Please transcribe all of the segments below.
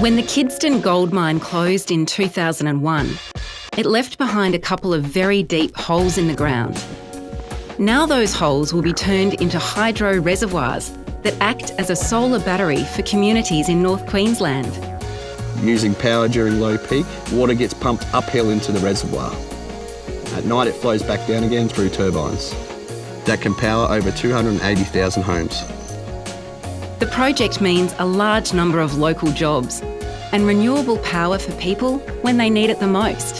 When the Kidston gold mine closed in 2001, it left behind a couple of very deep holes in the ground. Now those holes will be turned into hydro reservoirs that act as a solar battery for communities in North Queensland. Using power during low peak, water gets pumped uphill into the reservoir. At night it flows back down again through turbines that can power over 280,000 homes. The project means a large number of local jobs and renewable power for people when they need it the most.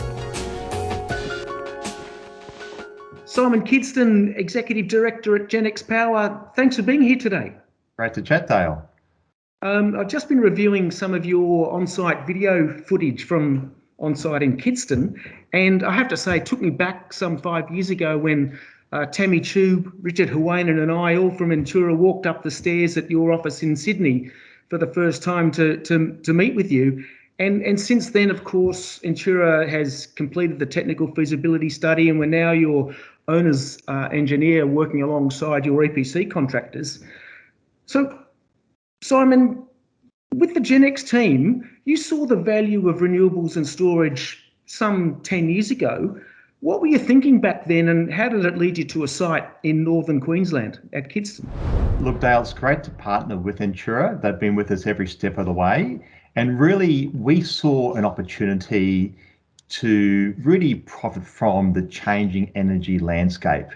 Simon Kidston, Executive Director at Genex Power, thanks for being here today. Great to chat, Dale. I've just been reviewing some of your on-site video footage from on-site in Kidston, and I have to say it took me back some 5 years ago when Tammy Chube, Richard Huwainen and I, all from Entura, walked up the stairs at your office in Sydney for the first time to meet with you. And since then, of course, Entura has completed the technical feasibility study, and we're now your owner's engineer working alongside your EPC contractors. So, Simon, with the Genex team, you saw the value of renewables and storage some 10 years ago. What were you thinking back then, and how did it lead you to a site in northern Queensland at Kidston? Look, Dale, it's great to partner with Entura. They've been with us every step of the way. And really, we saw an opportunity to really profit from the changing energy landscape.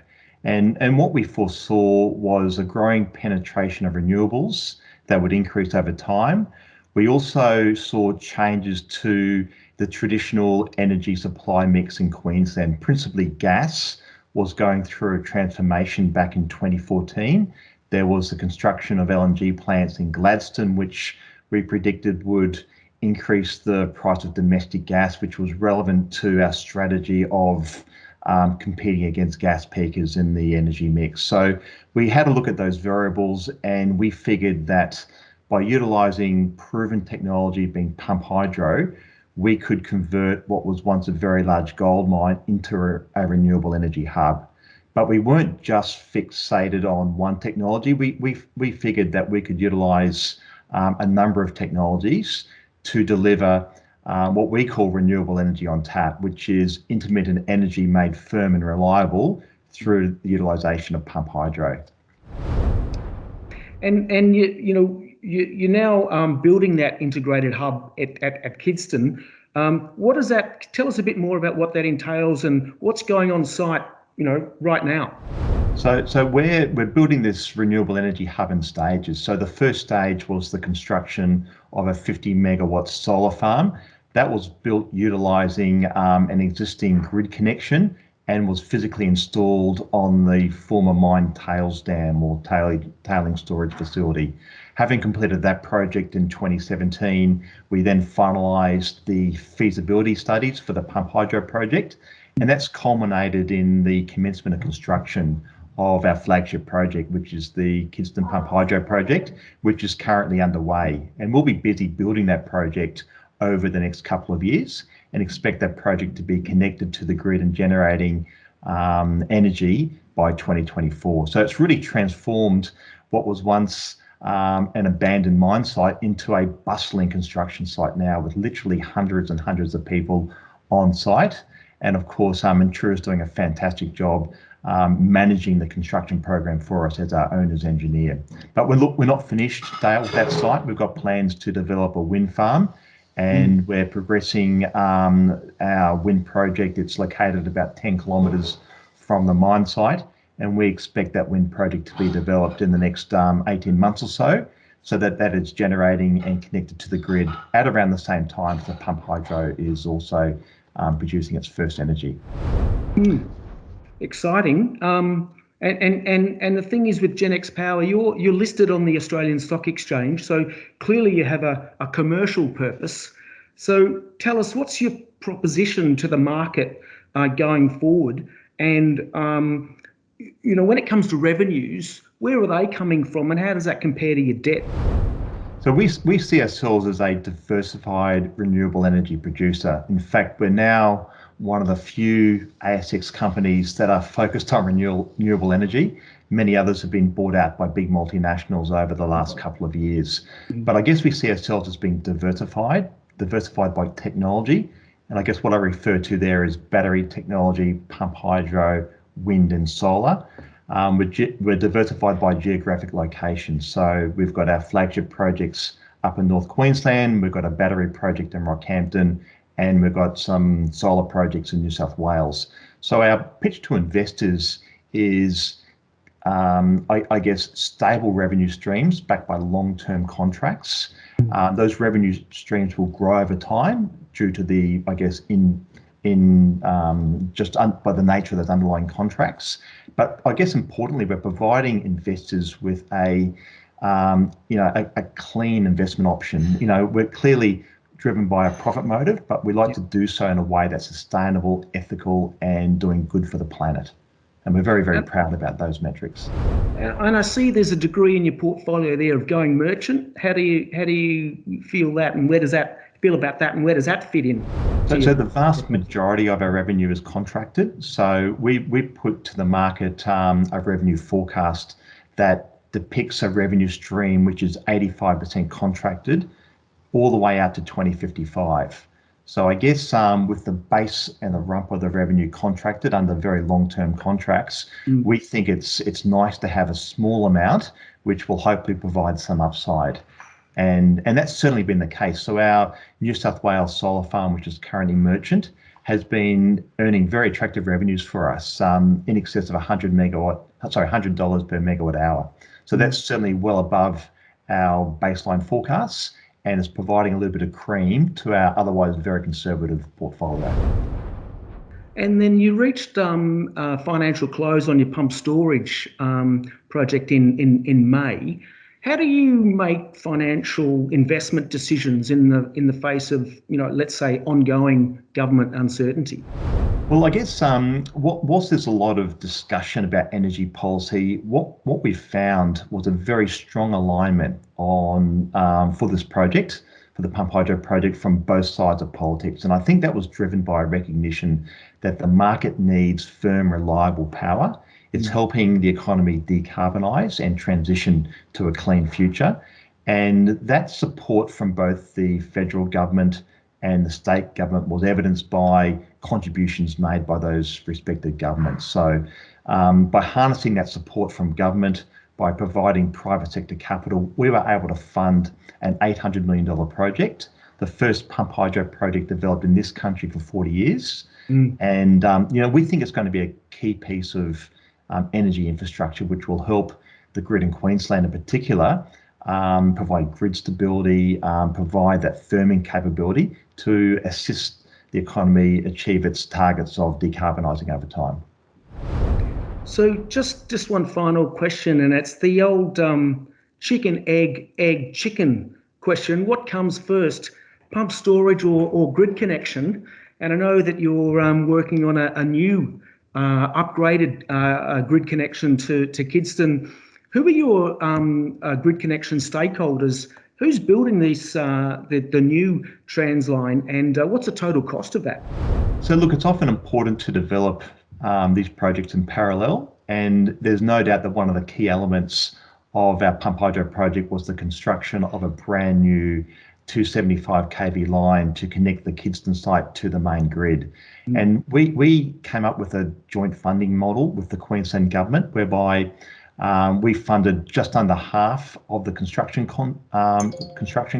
And what we foresaw was a growing penetration of renewables that would increase over time. We also saw changes to the traditional energy supply mix in Queensland. Principally gas was going through a transformation back in 2014. There was the construction of LNG plants in Gladstone, which we predicted would increase the price of domestic gas, which was relevant to our strategy of competing against gas peakers in the energy mix. So we had a look at those variables, and we figured that by utilising proven technology being pump hydro, we could convert what was once a very large gold mine into a renewable energy hub. But we weren't just fixated on one technology. We figured that we could utilise a number of technologies to deliver what we call renewable energy on tap, which is intermittent energy made firm and reliable through the utilisation of pump hydro. And you're now building that integrated hub at Kidston. What does that tell us a bit more about what that entails and what's going on site, right now? So we're building this renewable energy hub in stages. So the first stage was the construction of a 50 megawatt solar farm that was built utilising an existing grid connection and was physically installed on the former mine tails dam or tailing storage facility. Having completed that project in 2017, we then finalised the feasibility studies for the pump hydro project, and that's culminated in the commencement of construction of our flagship project, which is the Kidston Pump Hydro project, which is currently underway. And we'll be busy building that project over the next couple of years and expect that project to be connected to the grid and generating energy by 2024. So it's really transformed what was once an abandoned mine site into a bustling construction site now, with literally hundreds and hundreds of people on site. And of course, Entura is doing a fantastic job managing the construction program for us as our owner's engineer. But we're not finished, Dale, with that site. We've got plans to develop a wind farm, and we're progressing our wind project. It's located about 10 kilometres from the mine site, and we expect that wind project to be developed in the next 18 months or so that it's generating and connected to the grid at around the same time the pump hydro is also producing its first energy. Exciting. And the thing is, with Genex Power, you're listed on the Australian Stock Exchange, so clearly you have a commercial purpose. So tell us, what's your proposition to the market going forward? And when it comes to revenues, where are they coming from, and how does that compare to your debt? So we see ourselves as a diversified renewable energy producer. In fact, we're now one of the few ASX companies that are focused on renewable energy. Many others have been bought out by big multinationals over the last couple of years. But I guess we see ourselves as being diversified by technology. And I guess what I refer to there is battery technology, pump hydro, wind and solar. We're diversified by geographic location. So we've got our flagship projects up in North Queensland, we've got a battery project in Rockhampton, and we've got some solar projects in New South Wales. So our pitch to investors is, I guess, stable revenue streams backed by long-term contracts. Those revenue streams will grow over time due to the, I guess, by the nature of those underlying contracts. But I guess importantly, we're providing investors with a clean investment option. We're clearly driven by a profit motive, but we like to do so in a way that's sustainable, ethical, and doing good for the planet. And we're very, very proud about those metrics. And I see there's a degree in your portfolio there of going merchant. How do you feel that, and where does that fit in? So the vast majority of our revenue is contracted. So we put to the market a revenue forecast that depicts a revenue stream which is 85% contracted all the way out to 2055. So I guess with the base and the rump of the revenue contracted under very long-term contracts, we think it's nice to have a small amount which will hopefully provide some upside. And that's certainly been the case. So our New South Wales solar farm, which is currently merchant, has been earning very attractive revenues for us, in excess of $100 per megawatt hour. So that's certainly well above our baseline forecasts, and is providing a little bit of cream to our otherwise very conservative portfolio. And then you reached financial close on your pump storage project in May. How do you make financial investment decisions in the face of, let's say, ongoing government uncertainty? Well, I guess whilst there's a lot of discussion about energy policy, what we found was a very strong alignment on for this project, for the pump hydro project, from both sides of politics. And I think that was driven by a recognition that the market needs firm, reliable power. It's helping the economy decarbonise and transition to a clean future. And that support from both the federal government and the state government was evidenced by contributions made by those respective governments. So by harnessing that support from government, by providing private sector capital, we were able to fund an $800 million project, the first pump hydro project developed in this country for 40 years. And we think it's going to be a key piece of energy infrastructure which will help the grid in Queensland in particular, provide grid stability, provide that firming capability to assist the economy achieve its targets of decarbonising over time. So just one final question, and it's the old chicken, egg, chicken question. What comes first, pump storage or grid connection? And I know that you're working on a new upgraded grid connection to Kidston. Who are your grid connection stakeholders? Who's building these the new transline, and what's the total cost of that? So look, it's often important to develop these projects in parallel, and there's no doubt that one of the key elements of our pump hydro project was the construction of a brand new 275 kV line to connect the Kidston site to the main grid. And we came up with a joint funding model with the Queensland government, whereby we funded just under half of the construction contract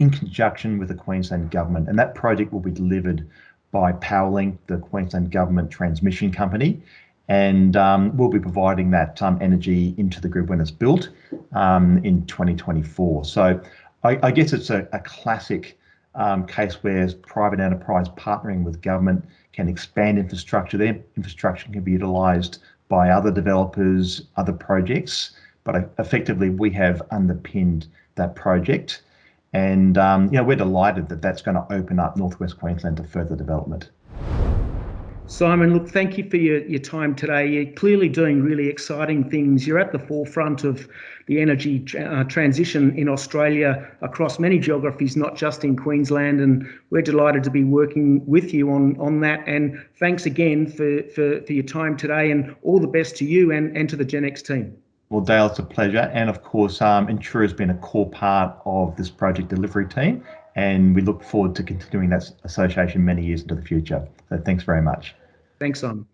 in conjunction with the Queensland government. And that project will be delivered by Powerlink, the Queensland government transmission company. And we'll be providing that energy into the grid when it's built in 2024. So I guess it's a classic case where private enterprise partnering with government can expand infrastructure. Their infrastructure can be utilised by other developers, other projects, but effectively we have underpinned that project. And we're delighted that that's going to open up Northwest Queensland to further development. Simon, look, thank you for your time today. You're clearly doing really exciting things. You're at the forefront of the energy transition in Australia across many geographies, not just in Queensland, and we're delighted to be working with you on that. And thanks again for your time today, and all the best to you and to the Genex team. Well, Dale, it's a pleasure. And of course, Entura has been a core part of this project delivery team, and we look forward to continuing that association many years into the future. So thanks very much. Thanks, Simon.